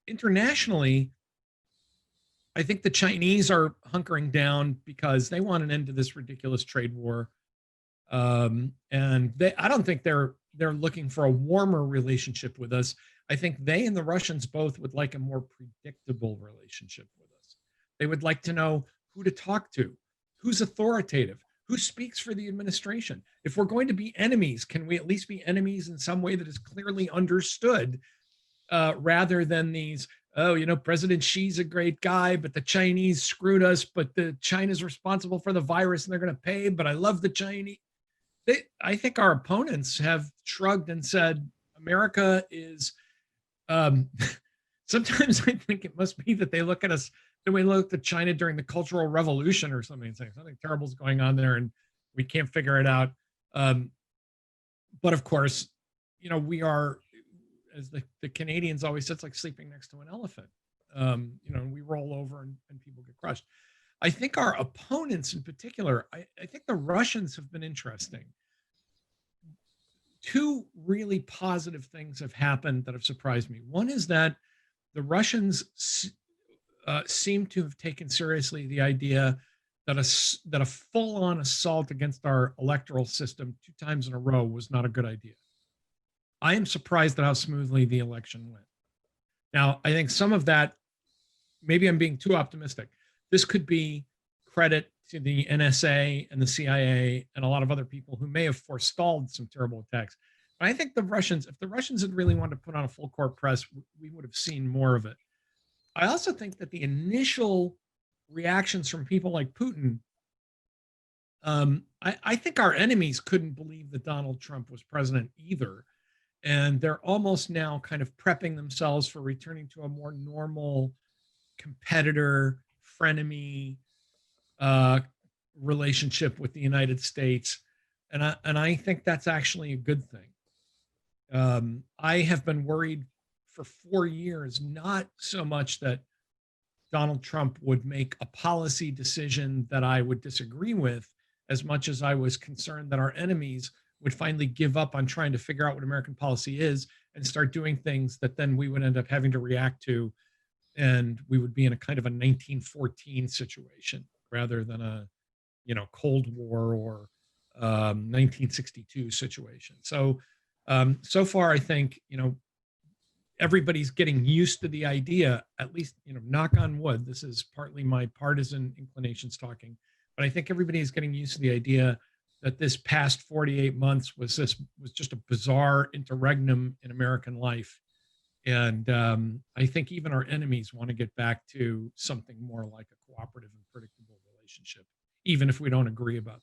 internationally, I think the Chinese are hunkering down because they want an end to this ridiculous trade war. And I don't think they're looking for a warmer relationship with us. I think they and the Russians both would like a more predictable relationship with us. They would like to know who to talk to, who's authoritative, who speaks for the administration. If we're going to be enemies, can we at least be enemies in some way that is clearly understood, rather than these, oh, President Xi's a great guy, but the Chinese screwed us, but the China's responsible for the virus and they're going to pay, but I love the Chinese. I think our opponents have shrugged and said, America is, um, sometimes I think it must be that they look at us, the way we looked at China during the Cultural Revolution or something, and saying something terrible is going on there and we can't figure it out. Um, but of course, we are, as the Canadians always say, it's like sleeping next to an elephant. We roll over and people get crushed. I think our opponents in particular, I think the Russians have been interesting. Two really positive things have happened that have surprised me. One is that the Russians seem to have taken seriously the idea that a full-on assault against our electoral system 2 times in a row was not a good idea. I am surprised at how smoothly the election went. Now, I think some of that, maybe I'm being too optimistic. This could be credit to the NSA and the CIA and a lot of other people who may have forestalled some terrible attacks. But I think if the Russians had really wanted to put on a full court press, we would have seen more of it. I also think that the initial reactions from people like Putin, I think our enemies couldn't believe that Donald Trump was president either. And they're almost now kind of prepping themselves for returning to a more normal competitor, frenemy relationship with the United States. And I think that's actually a good thing. I have been worried for 4 years, not so much that Donald Trump would make a policy decision that I would disagree with, as much as I was concerned that our enemies would finally give up on trying to figure out what American policy is and start doing things that then we would end up having to react to. And we would be in a kind of a 1914 situation rather than a, Cold War or 1962 situation. So, so far, I think, everybody's getting used to the idea, at least, knock on wood. This is partly my partisan inclinations talking, but I think everybody is getting used to the idea that this past 48 months was just a bizarre interregnum in American life. And I think even our enemies want to get back to something more like a cooperative and predictable relationship, even if we don't agree about